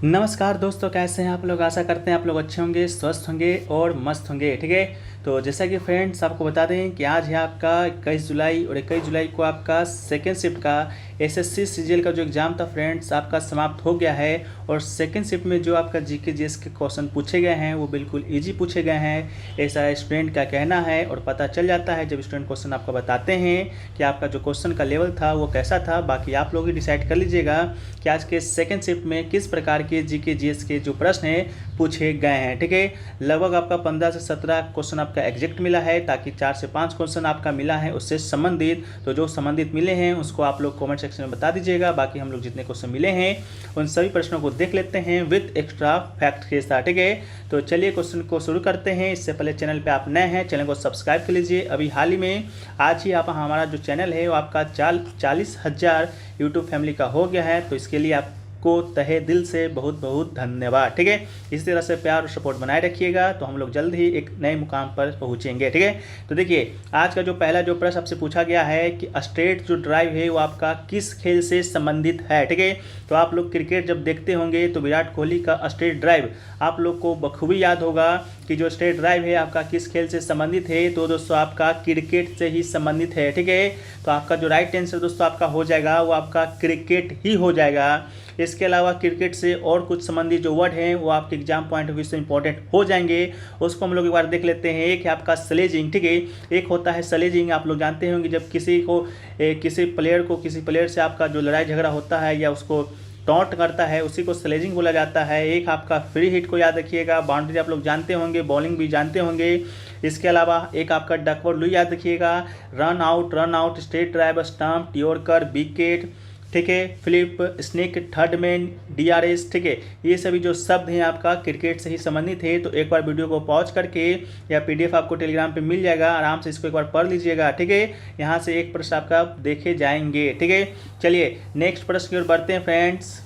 नमस्कार दोस्तों, कैसे हैं आप लोग। आशा करते हैं आप लोग अच्छे होंगे, स्वस्थ होंगे और मस्त होंगे। ठीक है, तो जैसा कि फ्रेंड्स आपको बता दें कि आज है आपका 21 जुलाई और 21 जुलाई को आपका सेकेंड शिफ्ट का एसएससी सीजीएल का जो एग्ज़ाम था फ्रेंड्स आपका समाप्त हो गया है। और सेकेंड शिफ्ट में जो आपका जीके जीएस के क्वेश्चन पूछे गए हैं वो बिल्कुल ईजी पूछे गए हैं, ऐसा स्टूडेंट का कहना है। और पता चल जाता है जब स्टूडेंट क्वेश्चन आपको बताते हैं कि आपका जो क्वेश्चन का लेवल था वो कैसा था। बाकी आप लोग ही डिसाइड कर लीजिएगा कि आज के सेकेंड शिफ्ट में किस प्रकार के जीके जीएस के जो प्रश्न हैं पूछे गए हैं। ठीक है, लगभग आपका 15 से 17 क्वेश्चन आपका एग्जैक्ट मिला है, ताकि 4 से 5 क्वेश्चन आपका मिला है उससे संबंधित। तो जो संबंधित मिले हैं उसको आप लोग कमेंट सेक्शन में बता दीजिएगा। बाकी हम लोग जितने क्वेश्चन मिले हैं उन सभी प्रश्नों को देख लेते हैं विद एक्स्ट्रा फैक्ट के साथ। ठीक है, तो चलिए क्वेश्चन को शुरू करते हैं। इससे पहले चैनल पर आप नए हैं, चैनल को सब्सक्राइब कर लीजिए। अभी हाल ही में आज ही आप हमारा जो चैनल है वो आपका 40,000 यूट्यूब फैमिली का हो गया है, तो इसके लिए आप को तहे दिल से बहुत बहुत धन्यवाद। ठीक है, इसी तरह से प्यार और सपोर्ट बनाए रखिएगा, तो हम लोग जल्द ही एक नए मुकाम पर पहुंचेंगे। ठीक है, तो देखिए आज का जो पहला जो प्रश्न आपसे पूछा गया है कि स्ट्रेट जो ड्राइव है वो आपका किस खेल से संबंधित है। ठीक है, तो आप लोग क्रिकेट जब देखते होंगे तो विराट कोहली का स्ट्रेट ड्राइव आप लोग को बखूबी याद होगा कि जो स्ट्रेट ड्राइव है आपका किस खेल से संबंधित है। तो दोस्तों आपका क्रिकेट से ही संबंधित है। ठीक है, तो आपका जो राइट आंसर दोस्तों आपका हो जाएगा वो आपका क्रिकेट ही हो जाएगा। इसके अलावा क्रिकेट से और कुछ संबंधित जो वर्ड हैं वो आपके एग्जाम पॉइंट ऑफ व्यू से इंपॉर्टेंट हो जाएंगे, उसको हम लोग एक बार देख लेते हैं। एक है आपका स्लेजिंग। ठीक है, एक होता है स्लेजिंग, आप लोग जानते होंगे जब किसी प्लेयर से आपका जो लड़ाई झगड़ा होता है या उसको टॉन्ट करता है उसी को स्लेजिंग बोला जाता है। एक आपका फ्री हिट को याद रखिएगा, बाउंड्री आप लोग जानते होंगे, बॉलिंग भी जानते होंगे। इसके अलावा एक आपका डकवर्ड लुई याद रखिएगा, run out, straight drive, stump, yorker, wicket. ठीक है, flip, snake, third man, DRS. ठीक है, ये सभी जो शब्द हैं आपका क्रिकेट से ही संबंधित है। तो एक बार वीडियो को पॉज करके या पीडीएफ आपको टेलीग्राम पे मिल जाएगा, आराम से इसको एक बार पढ़ लीजिएगा। ठीक है, यहाँ से एक प्रश्न आपका देखे जाएंगे। ठीक है, चलिए नेक्स्ट प्रश्न की ओर बढ़ते हैं फ्रेंड्स।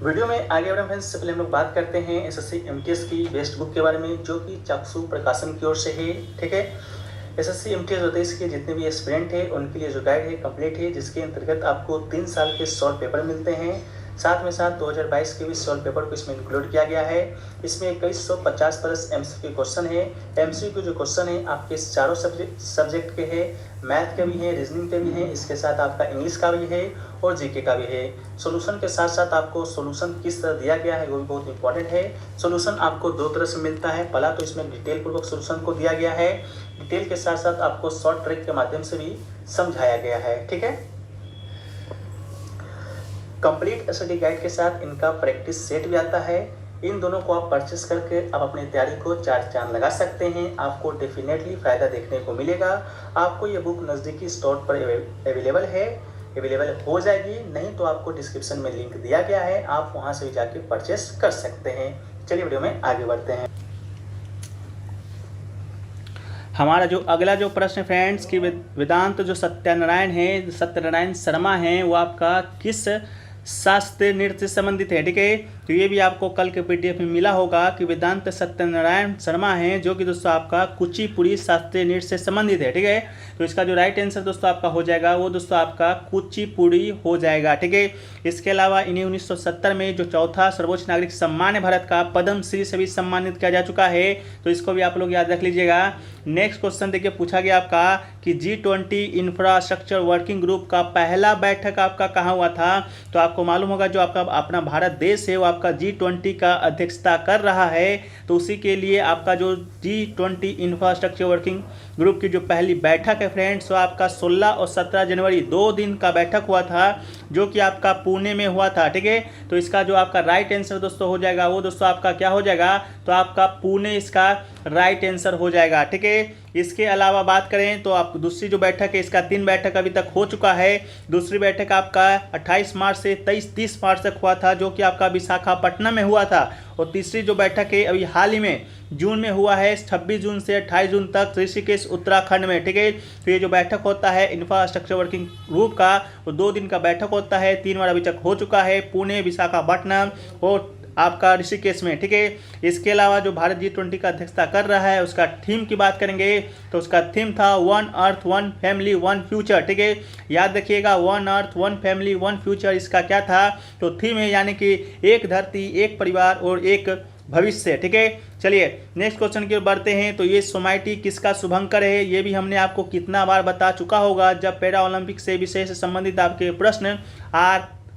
वीडियो में आगे बढ़े फ्रेंड्स, से पहले हम लोग बात करते हैं एसएससी एमटीएस की बेस्ट बुक के बारे में, जो कि चाक्षु प्रकाशन की ओर से है। ठीक है, एसएससी एमटीएस 2023 के जितने भी एस्पिरेंट हैं उनके लिए जो गाइड है कंप्लीट है, जिसके अंतर्गत आपको 3 साल के सॉल्व पेपर मिलते हैं। साथ में साथ 2022 के भी सॉल्व पेपर को इसमें इंक्लूड किया गया है। इसमें 2150 प्लस एमसीक्यू क्वेश्चन है। एमसीक्यू जो क्वेश्चन है आपके चारों सब्जेक्ट के हैं, मैथ के भी हैं, रीजनिंग के भी हैं, इसके साथ आपका इंग्लिश का भी है और जीके का भी है। सॉल्यूशन के साथ साथ आपको सॉल्यूशन किस तरह दिया गया है वो भी बहुत इंपॉर्टेंट है। सॉल्यूशन आपको 2 तरह से मिलता है। पहला तो इसमें डिटेल पूर्वक सॉल्यूशन को दिया गया है, डिटेल के साथ साथ आपको शॉर्ट ट्रिक के माध्यम से भी समझाया गया है। ठीक है, कंप्लीट स्टडी गाइड के साथ इनका प्रैक्टिस सेट भी आता है। इन दोनों को आप परचेस करके आप अपनी तैयारी को 4 चांद लगा सकते हैं। आपको डेफिनेटली फ़ायदा देखने को मिलेगा। आपको ये बुक नज़दीकी स्टोर पर अवेलेबल हो जाएगी, नहीं तो आपको डिस्क्रिप्शन में लिंक दिया गया है, आप वहाँ से भी जाके परचेस कर सकते हैं। चलिए वीडियो में आगे बढ़ते हैं। हमारा जो अगला जो प्रश्न फ्रेंड्स कि वेदांत जो सत्यनारायण शर्मा हैं वो आपका किस शास्त्रीय नृत्य से संबंधित है। ठीक है, तो ये भी आपको कल के पीडीएफ में मिला होगा कि वेदांत सत्यनारायण शर्मा हैं, जो कि दोस्तों आपका कुचिपुड़ी शास्त्रीय नृत्य से संबंधित है। ठीक है, तो इसका जो राइट आंसर दोस्तों आपका हो जाएगा वो दोस्तों आपका कुचिपुड़ी हो जाएगा। ठीक है, इसके अलावा इन्हें 1970 में जो चौथा सर्वोच्च नागरिक सम्मान है भारत का, पद्म श्री से भी सम्मानित किया जा चुका है, तो इसको भी आप लोग याद रख लीजिएगा। नेक्स्ट क्वेश्चन देखिए पूछा गया आपका कि G20 इंफ्रास्ट्रक्चर वर्किंग ग्रुप का पहला बैठक आपका कहाँ हुआ था। तो आपको मालूम होगा जो आपका अपना भारत देश है वो आपका G20 का अध्यक्षता कर रहा है, तो उसी के लिए आपका जो G20 इंफ्रास्ट्रक्चर वर्किंग ग्रुप की जो पहली बैठक है फ्रेंड्स वो आपका 16 और 17 जनवरी 2 दिन का बैठक हुआ था, जो कि आपका पुणे में हुआ था। ठीक है, तो इसका जो आपका राइट आंसर दोस्तों हो जाएगा वो दोस्तों आपका क्या हो जाएगा, तो आपका पुणे इसका राइट आंसर हो जाएगा। ठीक है, इसके अलावा बात करें तो आप दूसरी जो बैठक है इसका 3 बैठक अभी तक हो चुका है। दूसरी बैठक आपका 28 मार्च से 30 मार्च तक हुआ था, जो कि आपका विशाखापट्टनम में हुआ था। और तीसरी जो बैठक है अभी हाल ही में जून में हुआ है, 26 जून से 28 जून तक ऋषिकेश उत्तराखंड में। ठीक है, तो ये जो बैठक होता है इंफ्रास्ट्रक्चर वर्किंग ग्रुप का वो 2 दिन का बैठक होता है, 3 बार अभी तक हो चुका है, पुणे, विशाखापट्टनम और आपका ऋषिकेश में, ठीक है। इसके अलावा जो भारत G20 का अध्यक्षता कर रहा है उसका थीम की बात करेंगे तो उसका थीम था one earth one family one future, ठीक है। याद रखिएगा, one earth one family one future इसका क्या था, तो थीम है, यानी कि एक धरती, एक परिवार और एक भविष्य, ठीक है। चलिए नेक्स्ट क्वेश्चन की ओर बढ़ते हैं। तो ये सोमाइटी किसका शुभंकर है, ये भी हमने आपको कितना बार बता चुका होगा जब पैरा ओलंपिक से विषय से संबंधित आपके प्रश्न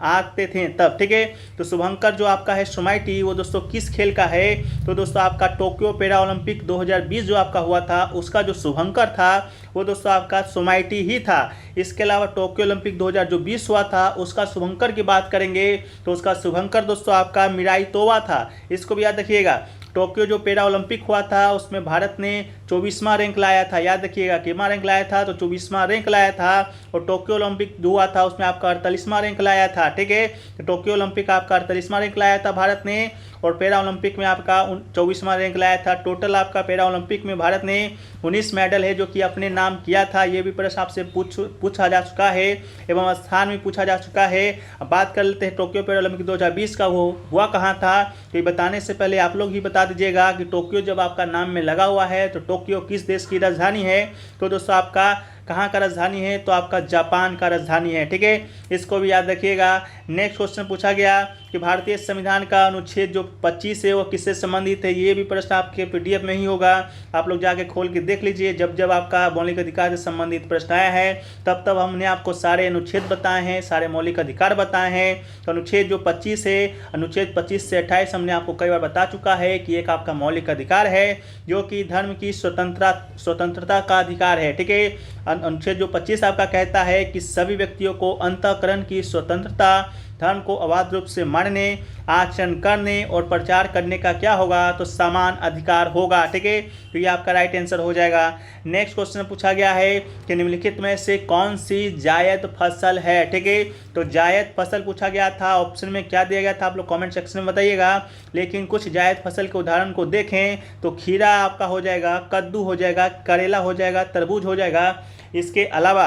आते थे तब, ठीक है। तो शुभंकर जो आपका है सोमाइटी, वो दोस्तों किस खेल का है, तो दोस्तों आपका टोक्यो पैरा ओलंपिक 2020 जो आपका हुआ था उसका जो शुभंकर था वो दोस्तों आपका सोमाइटी ही था। इसके अलावा टोक्यो ओलंपिक 2020 हुआ था उसका शुभंकर की बात करेंगे तो उसका शुभंकर दोस्तों आपका मिराई तोवा था, इसको भी याद रखिएगा। टोक्यो जो पैरा ओलंपिक हुआ था उसमें भारत ने 24वां रैंक लाया था, याद रखिएगा, कितना रैंक लाया था, तो 24वां रैंक लाया था। और टोक्यो ओलंपिक जो हुआ था उसमें आपका 48वां रैंक लाया था, ठीक है। तो टोक्यो ओलंपिक आपका 48वां रैंक लाया था भारत ने, और पैरा ओलंपिक में आपका 24वां रैंक लाया था। टोटल आपका पैरा ओलंपिक में भारत ने 19 मेडल है जो कि अपने नाम किया था। ये भी प्रश्न आपसे पूछा जा चुका है एवं स्थान में पूछा जा चुका है। अब बात कर लेते हैं टोक्यो पैरा ओलंपिक 2020 का वो हुआ कहाँ था, तो ये बताने से पहले आप लोग ही बता दीजिएगा कि टोक्यो जब आपका नाम में लगा हुआ है तो टोक्यो किस देश की राजधानी है, तो दोस्तों आपका कहाँ का राजधानी है, तो आपका जापान का राजधानी है, ठीक है। इसको भी याद रखिएगा। नेक्स्ट क्वेश्चन पूछा गया कि भारतीय संविधान का अनुच्छेद जो 25 है वो किससे संबंधित है, ये भी प्रश्न आपके PDF में ही होगा, आप लोग जाके खोल के देख लीजिए। जब जब आपका मौलिक अधिकार से संबंधित प्रश्न आया है तब तब हमने आपको सारे अनुच्छेद बताए हैं, सारे मौलिक अधिकार बताए हैं। तो अनुच्छेद जो 25 है, अनुच्छेद 25 से 28 हमने आपको कई बार बता चुका है कि एक आपका मौलिक अधिकार है जो कि धर्म की स्वतंत्रता का अधिकार है, ठीक है। अनुच्छेद जो 25 आपका कहता है कि सभी व्यक्तियों को अंतःकरण की स्वतंत्रता, धर्म को अबाध रूप से मानने, आचरण करने और प्रचार करने का क्या होगा, तो समान अधिकार होगा, ठीक है। तो ये आपका राइट आंसर हो जाएगा। नेक्स्ट क्वेश्चन पूछा गया है कि निम्नलिखित में से कौन सी जायद फसल है, ठीक है। तो जायद फसल पूछा गया था, ऑप्शन में क्या दिया गया था आप लोग कमेंट सेक्शन में बताइएगा। लेकिन कुछ जायद फसल के उदाहरण को देखें तो खीरा आपका हो जाएगा, कद्दू हो जाएगा, करेला हो जाएगा, तरबूज हो जाएगा। इसके अलावा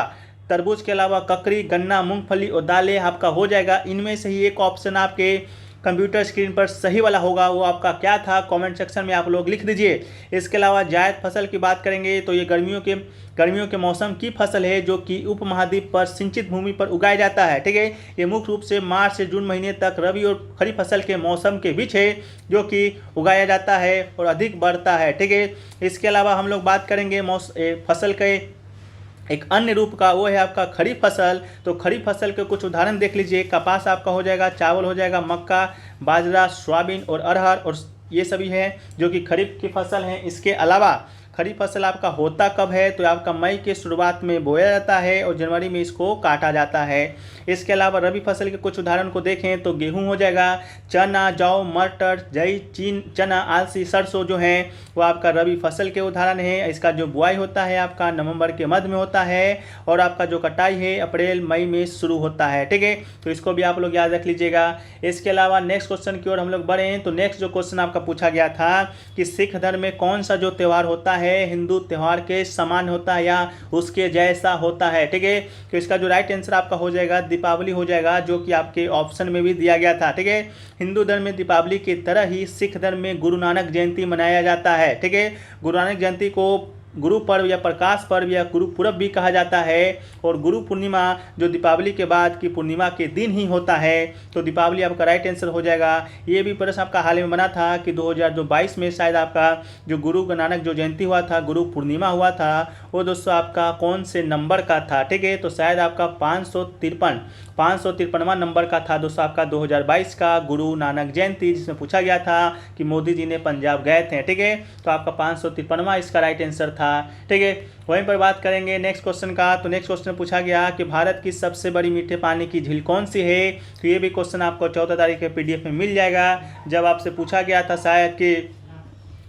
तरबूज के अलावा ककड़ी, गन्ना, मूंगफली और दालें आपका हो जाएगा। इनमें से ही एक ऑप्शन आपके कंप्यूटर स्क्रीन पर सही वाला होगा, वो आपका क्या था कमेंट सेक्शन में आप लोग लिख दीजिए। इसके अलावा जायद फसल की बात करेंगे तो ये गर्मियों के मौसम की फसल है जो कि उपमहाद्वीप पर सिंचित भूमि पर उगाया जाता है, ठीक है। ये मुख्य रूप से मार्च से जून महीने तक रबी और खरीफ फसल के मौसम के बीच है जो कि उगाया जाता है और अधिक बढ़ता है, ठीक है। इसके अलावा हम लोग बात करेंगे फसल के एक अन्य रूप का, वो है आपका खरीफ फसल। तो खरीफ फसल के कुछ उदाहरण देख लीजिए, कपास आपका हो जाएगा, चावल हो जाएगा, मक्का, बाजरा, सोयाबीन और अरहर, और ये सभी हैं जो कि खरीफ की फसल हैं। इसके अलावा खरीफ फसल आपका होता कब है, तो आपका मई के शुरुआत में बोया जाता है और जनवरी में इसको काटा जाता है। इसके अलावा रबी फसल के कुछ उदाहरण को देखें तो गेहूं हो जाएगा, चना, जौ, मटर, जई, चना, अलसी, सरसों जो हैं वो आपका रबी फसल के उदाहरण है। इसका जो बुआई होता है आपका नवंबर के मध्य में होता है और आपका जो कटाई है अप्रैल मई में शुरू होता है, ठीक है। तो इसको भी आप लोग याद रख लीजिएगा। इसके अलावा नेक्स्ट क्वेश्चन की ओर हम लोग बढ़ें तो नेक्स्ट जो क्वेश्चन आपका पूछा गया था कि सिख धर्म में कौन सा जो त्यौहार होता है हिंदू त्यौहार के समान होता है या उसके जैसा होता है, ठीक है। तो इसका जो राइट आंसर आपका हो जाएगा दीपावली हो जाएगा, जो कि आपके ऑप्शन में भी दिया गया था, ठीक है। हिंदू धर्म में दीपावली की तरह ही सिख धर्म में गुरु नानक जयंती मनाया जाता है, ठीक है। गुरु नानक जयंती को गुरु पर्व या प्रकाश पर्व या गुरु पूरब भी कहा जाता है, और गुरु पूर्णिमा जो दीपावली के बाद की पूर्णिमा के दिन ही होता है। तो दीपावली आपका राइट आंसर हो जाएगा। ये भी प्रश्न आपका हाल में बना था कि 2022 में शायद आपका जो गुरु नानक जो जयंती हुआ था, गुरु पूर्णिमा हुआ था, वो दोस्तों आपका कौन से नंबर का था, ठीक है। तो शायद आपका 553वां नंबर का था दोस्तों आपका 2022 का गुरु नानक जयंती, जिसमें पूछा गया था कि मोदी जी ने पंजाब गए थे, ठीक है। तो आपका 553वां इसका राइट आंसर था, ठीक है। वहीं पर बात करेंगे नेक्स्ट क्वेश्चन का। तो नेक्स्ट क्वेश्चन पूछा गया कि भारत की सबसे बड़ी मीठे पानी की झील कौन सी है। तो ये भी क्वेश्चन आपको 14 तारीख के PDF में मिल जाएगा। जब आपसे पूछा गया था शायद कि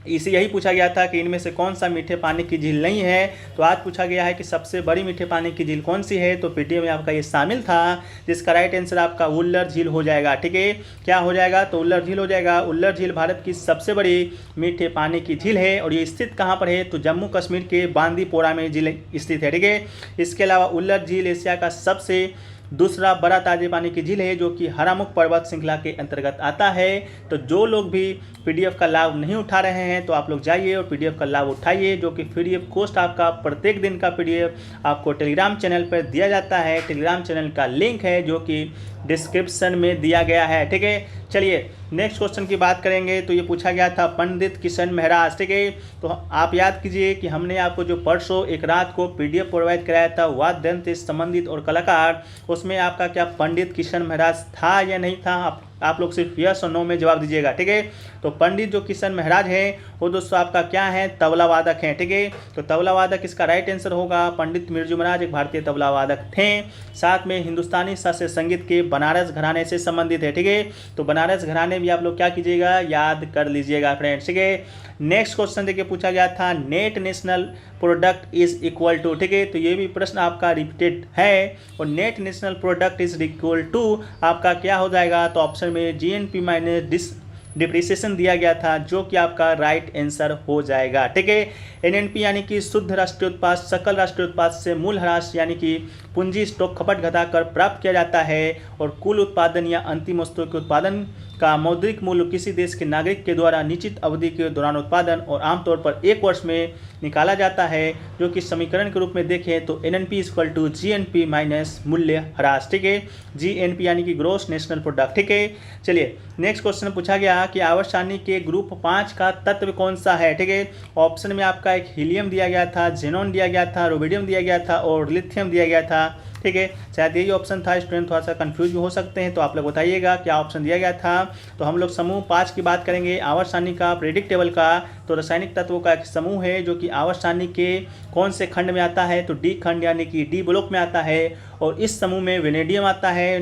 इसे यही पूछा गया था कि इनमें से कौन सा मीठे पानी की झील नहीं है, तो आज पूछा गया है कि सबसे बड़ी मीठे पानी की झील कौन सी है। तो PDF में आपका ये शामिल था, जिसका राइट आंसर आपका उल्लर झील हो जाएगा, ठीक है। क्या हो जाएगा, तो उल्लर झील हो जाएगा। उल्लर झील भारत की सबसे बड़ी मीठे पानी की झील है और ये स्थित कहाँ पर है, तो जम्मू कश्मीर के बांदीपोरा में झील स्थित है, ठीक है। इसके अलावा उल्लर झील एशिया का सबसे दूसरा बड़ा ताजे पानी की झील है जो कि हरामुख पर्वत श्रृंखला के अंतर्गत आता है। तो जो लोग भी पीडीएफ का लाभ नहीं उठा रहे हैं तो आप लोग जाइए और पीडीएफ का लाभ उठाइए, जो कि पीडीएफ कोर्स आपका प्रत्येक दिन का पीडीएफ आपको टेलीग्राम चैनल पर दिया जाता है। टेलीग्राम चैनल का लिंक है जो कि डिस्क्रिप्शन में दिया गया है, ठीक है। चलिए नेक्स्ट क्वेश्चन की बात करेंगे। तो ये पूछा गया था पंडित किशन महराज, ठीक है। तो आप याद कीजिए कि हमने आपको जो परसों एक रात को पीडीएफ प्रोवाइड कराया था वाद्य यंत्र से संबंधित और कलाकार, उसमें आपका क्या पंडित किशन महराज था या नहीं था? आप लोग सिर्फ यस और नो में जवाब दीजिएगा, ठीक है। तो पंडित जो किशन महराज है वो दोस्तों आपका क्या है? तबला वादक हैं, ठीक है। तो तबला वादक इसका राइट आंसर होगा। पंडित बिरजू महाराज एक भारतीय तबला वादक थे, साथ में हिंदुस्तानी शास्त्रीय संगीत के बनारस घराने से संबंधित है, ठीक है। तो बनारस घराने भी आप लोग क्या कीजिएगा? याद कर लीजिएगा फ्रेंड्स, ठीक है। नेक्स्ट क्वेश्चन देखिए पूछा गया था net national product is equal to, ठीक है। तो ये भी प्रश्न आपका रिपीटेड है और net national product is equal to आपका क्या हो जाएगा? तो ऑप्शन में जीएनपी माइनस डिप्रिसिएशन दिया गया था, जो कि आपका राइट आंसर हो जाएगा, ठीक है। एनएनपी यानी कि शुद्ध राष्ट्रीय उत्पाद सकल राष्ट्रीय उत्पाद से मूल ह्रास यानी कि पूंजी स्टॉक खपत घटाकर प्राप्त किया जाता है, और कुल उत्पादन या अंतिम वस्तु के उत्पादन का मौद्रिक मूल्य किसी देश के नागरिक के द्वारा निश्चित अवधि के दौरान उत्पादन और आमतौर पर एक वर्ष में निकाला जाता है, जो कि समीकरण के रूप में देखें तो NNP equal to GNP minus मूल्य ह्रास, ठीक है। जीएनपी यानी कि ग्रोस नेशनल प्रोडक्ट, ठीक है। चलिए नेक्स्ट क्वेश्चन पूछा गया कि आवर्त सारणी के ग्रुप 5 का तत्व कौन सा है, ठीक है। ऑप्शन में आपका एक हीलियम दिया गया था, जेनॉन दिया गया था, रोबिडियम दिया गया था और लिथियम दिया गया था, ठीक है। शायद यही ऑप्शन था, स्टूडेंट थोड़ा सा कंफ्यूज भी हो सकते हैं, तो आप लोग बताइएगा क्या ऑप्शन दिया गया था। तो हम लोग समूह 5 की बात करेंगे आवर्त सारणी का पीरियडिक टेबल का। तो रासायनिक तत्वों का एक समूह है जो कि आवर्त सारणी के कौन से खंड में आता है? तो डी खंड यानी कि डी ब्लॉक में आता है, और इस समूह में वेनेडियम आता है,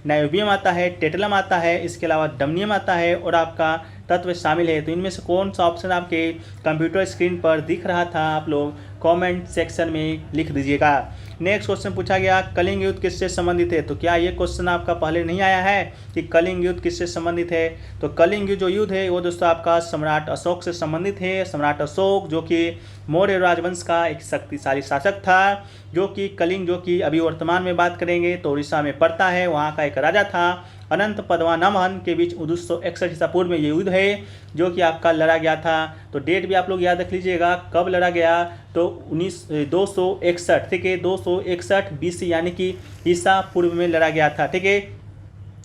नायोबियम आता है, टेटलम आता है, इसके अलावा डमनियम आता है और आपका तत्व शामिल है। तो इनमें से कौन सा ऑप्शन आपके कंप्यूटर स्क्रीन पर दिख रहा था? आप लोग कमेंट सेक्शन में लिख दीजिएगा। नेक्स्ट क्वेश्चन पूछा गया कलिंग युद्ध किससे संबंधित है? तो क्या ये क्वेश्चन आपका पहले नहीं आया है कि कलिंग युद्ध किससे संबंधित है? तो कलिंग युद्ध जो युद्ध है वो दोस्तों आपका सम्राट अशोक से संबंधित है। सम्राट अशोक जो कि मौर्य राजवंश का एक शक्तिशाली शासक था, जो कि कलिंग जो कि अभी वर्तमान में बात करेंगे तो उड़ीसा में पड़ता है, वहाँ का एक राजा था। अनंत पद्मनाभन के बीच 1961 ईसा पूर्व में ये युद्ध है जो कि आपका लड़ा गया था। तो डेट भी आप लोग याद रख लीजिएगा कब लड़ा गया। तो 261, ठीक है, 261 बीसी यानी कि ईसा पूर्व में लड़ा गया था, ठीक है।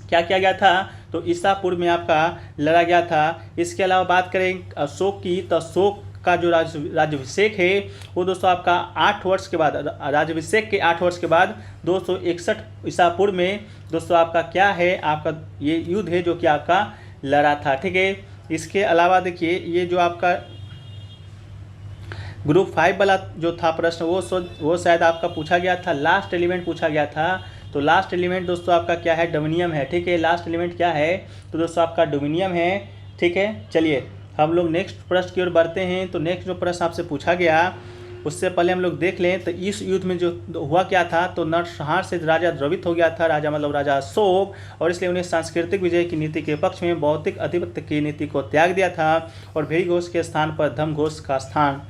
क्या किया गया था? तो ईसा पूर्व में आपका लड़ा गया था। इसके अलावा बात करें अशोक की, तो अशोक का जो राज्याभिषेक है वो दोस्तों आपका 8 वर्ष के बाद, राज्याभिषेक के 8 वर्ष के बाद 261 ईसा पूर्व में दोस्तों आपका क्या है? आपका ये युद्ध है जो कि आपका लड़ा था, ठीक है। इसके अलावा देखिए ये जो आपका ग्रुप 5 वाला जो था प्रश्न वो शायद आपका पूछा गया था, लास्ट एलिमेंट पूछा गया था। तो लास्ट एलिमेंट दोस्तों आपका क्या है? डोमिनियम है, ठीक है। लास्ट एलिमेंट क्या है? तो दोस्तों आपका डोमिनियम है, ठीक है। चलिए हम लोग नेक्स्ट प्रश्न की ओर बढ़ते हैं। तो नेक्स्ट जो प्रश्न आपसे पूछा गया उससे पहले हम लोग देख लें तो इस युद्ध में जो हुआ क्या था? तो नरसंहार से राजा द्रवित हो गया था, राजा मतलब राजा अशोक, और इसलिए उन्हें सांस्कृतिक विजय की नीति के पक्ष में भौतिक आधिपत्य की नीति को त्याग दिया था और भीड़ घोष के स्थान पर धर्म घोष का स्थान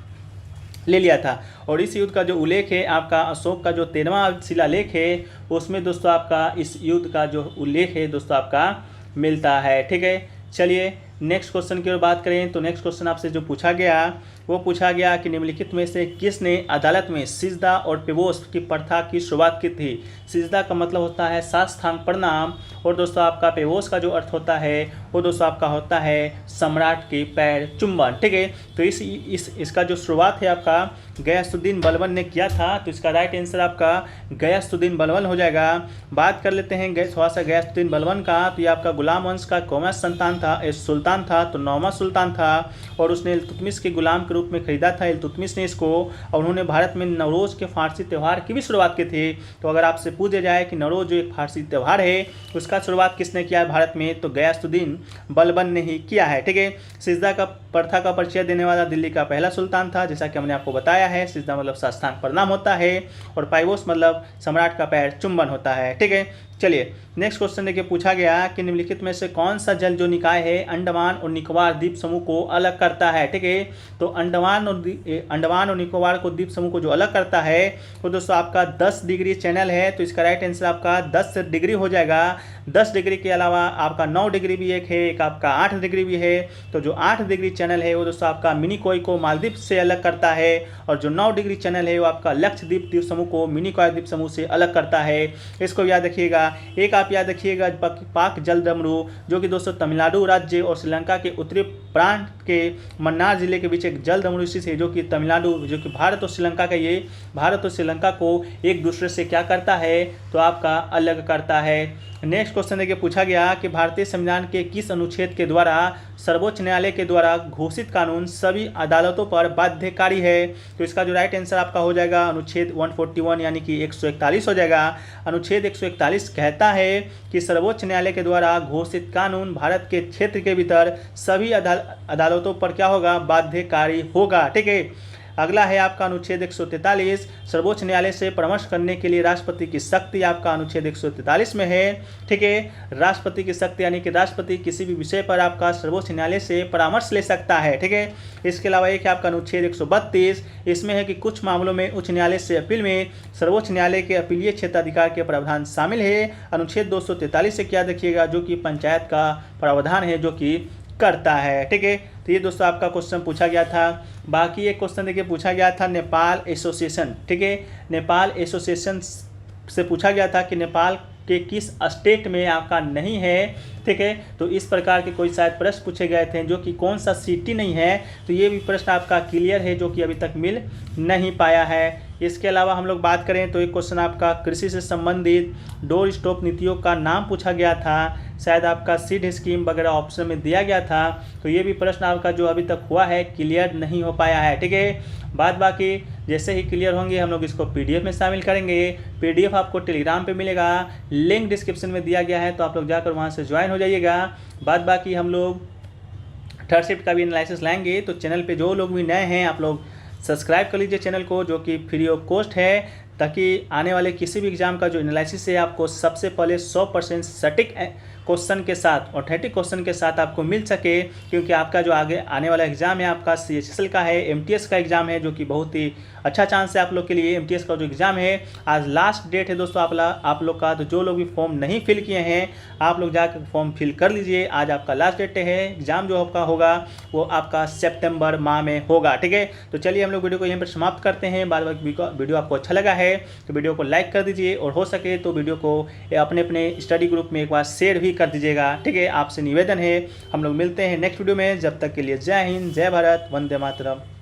ले लिया था। और इस युद्ध का जो उल्लेख है आपका अशोक का जो 13वां शिलालेख है उसमें दोस्तों आपका इस युद्ध का जो उल्लेख है दोस्तों आपका मिलता है, ठीक है। चलिए नेक्स्ट क्वेश्चन की ओर बात करें। तो नेक्स्ट क्वेश्चन आपसे जो पूछा गया वो पूछा गया कि निम्नलिखित में से किसने अदालत में सिजदा और पेवोस की प्रथा की शुरुआत की थी? सिजदा का मतलब होता है साष्टांग प्रणाम, और दोस्तों आपका पेवोस का जो अर्थ होता है वो दोस्तों आपका होता है सम्राट के पैर चुंबन, ठीक है। तो इसका जो शुरुआत है आपका गयासुद्दीन बलबन ने किया था। तो इसका राइट आंसर आपका गयासुद्दीन बलबन हो जाएगा। बात कर लेते हैं थोड़ा सा गयासुद्दीन बलबन का। तो ये आपका गुलाम वंश का कौमा संतान था, सुल्तान था, तो 9वां सुल्तान था, और उसने इल्तुतमिश के गुलाम के रूप में खरीदा था इल्तुतमिश ने इसको, और उन्होंने भारत में नवरोज़ के फारसी त्यौहार की भी शुरुआत की थी। तो अगर आपसे पूछा जाए कि नवरोज़ जो एक फारसी त्यौहार है उसका शुरुआत किसने किया है भारत में? तो गयासुद्दीन बलबन ने ही किया है, ठीक है। सिजदा का प्रथा का परिचय देने वाला दिल्ली का पहला सुल्तान था, जैसा कि हमने आपको बताया है। सिजदा मतलब साष्टांग प्रणाम होता है, और पाइवोस मतलब सम्राट का पैर चुंबन होता है, ठीक है। चलिए नेक्स्ट क्वेश्चन देखिए, पूछा गया कि निम्नलिखित में से कौन सा जल जो निकाय है अंडमान और निकोबार द्वीप समूह को अलग करता है। ठीक है, तो अंडमान और निकोबार को द्वीप समूह को जो अलग करता है वो दोस्तों आपका 10 डिग्री चैनल है। तो इसका राइट आंसर आपका 10 डिग्री हो जाएगा। 10 डिग्री के अलावा आपका 9 डिग्री भी एक है, एक आपका 8 डिग्री भी है। तो जो 8 डिग्री चैनल है वो दोस्तों आपका मिनिकॉय को मालदीव से अलग करता है, और जो 9 डिग्री चैनल है वो आपका लक्षद्वीप द्वीप समूह को मिनिकॉय द्वीप समूह से अलग करता है। इसको याद रखिएगा। एक आप याद रखिएगा पाक जलडमरू, जो कि दोस्तों तमिलनाडु राज्य और श्रीलंका के उत्तरी प्रांत के मन्नार जिले के बीच एक जलडमरू स्थित है, जो कि तमिलनाडु, जो कि भारत और श्रीलंका का, ये भारत और श्रीलंका को एक दूसरे से क्या करता है, तो आपका अलग करता है। नेक्स्ट क्वेश्चन देखिए, पूछा गया कि भारतीय संविधान के किस अनुच्छेद के द्वारा सर्वोच्च न्यायालय के द्वारा घोषित कानून सभी अदालतों पर बाध्यकारी है। तो इसका जो राइट आंसर आपका हो जाएगा अनुच्छेद 141 यानी कि 141 हो जाएगा। अनुच्छेद 141 कहता है कि सर्वोच्च न्यायालय के द्वारा घोषित कानून भारत के क्षेत्र के भीतर सभी अदालतों पर क्या होगा, बाध्यकारी होगा। ठीक है, अगला है आपका अनुच्छेद 143, सर्वोच्च न्यायालय से परामर्श करने के लिए राष्ट्रपति की शक्ति आपका अनुच्छेद 143 में है। ठीक है, राष्ट्रपति की शक्ति यानी कि राष्ट्रपति किसी भी विषय पर आपका सर्वोच्च न्यायालय से परामर्श ले सकता है। ठीक है, इसके अलावा एक है आपका अनुच्छेद 132, इसमें है कि कुछ मामलों में उच्च न्यायालय से अपील में सर्वोच्च न्यायालय के अपीलीय क्षेत्राधिकार के प्रावधान शामिल है। अनुच्छेद 243 से क्या देखिएगा, जो कि पंचायत का प्रावधान है जो कि करता है। ठीक है, तो ये दोस्तों आपका क्वेश्चन पूछा गया था। बाकी एक क्वेश्चन देखिए पूछा गया था नेपाल एसोसिएशन। ठीक है, नेपाल एसोसिएशन से पूछा गया था कि नेपाल के किस स्टेट में आपका नहीं है। ठीक है, तो इस प्रकार के कोई शायद प्रश्न पूछे गए थे, जो कि कौन सा सिटी नहीं है, तो ये भी प्रश्न आपका क्लियर है, जो कि अभी तक मिल नहीं पाया है। इसके अलावा हम लोग बात करें तो एक क्वेश्चन आपका कृषि से संबंधित डोर स्टॉप नीतियों का नाम पूछा गया था, शायद आपका सीड स्कीम वगैरह ऑप्शन में दिया गया था। तो ये भी प्रश्न आपका जो अभी तक हुआ है क्लियर नहीं हो पाया है। ठीक है, बाद बाकी जैसे ही क्लियर होंगे हम लोग इसको पीडीएफ में शामिल करेंगे। पीडीएफ आपको टेलीग्राम पे मिलेगा, लिंक डिस्क्रिप्शन में दिया गया है, तो आप लोग जाकर वहाँ से ज्वाइन हो जाइएगा। बाद बाकी हम लोग थर्ड शिफ्ट का भी एनालिसिस लाएंगे, तो चैनल पे जो लोग भी नए हैं आप लोग सब्सक्राइब कर लीजिए चैनल को, जो कि फ्री ऑफ कॉस्ट है, ताकि आने वाले किसी भी एग्जाम का जो एनालिसिस है आपको सबसे पहले 100% सटीक क्वेश्चन के साथ, ऑथेंटिक क्वेश्चन के साथ आपको मिल सके। क्योंकि आपका जो आगे आने वाला एग्जाम है आपका CHSL का है, MTS का एग्जाम है, जो कि बहुत ही अच्छा चांस है आप लोग के लिए। MTS का जो एग्जाम है आज लास्ट डेट है दोस्तों आप लोग का, तो जो लोग भी फॉर्म नहीं फिल किए हैं आप लोग जाकर फॉर्म फिल कर लीजिए। आज आपका लास्ट डेट है, एग्जाम जो आपका होगा वो आपका सितंबर माह में होगा। ठीक है, तो चलिए हम लोग वीडियो को यहीं पर समाप्त करते हैं। बाद बाकी वीडियो आपको अच्छा लगा है तो वीडियो को लाइक कर दीजिए, और हो सके तो वीडियो को अपने अपने स्टडी ग्रुप में एक बार शेयर भी कर दीजिएगा। ठीक है, आपसे निवेदन है। हम लोग मिलते हैं नेक्स्ट वीडियो में, जब तक के लिए जय हिंद, जय भारत, वंदे मातरम।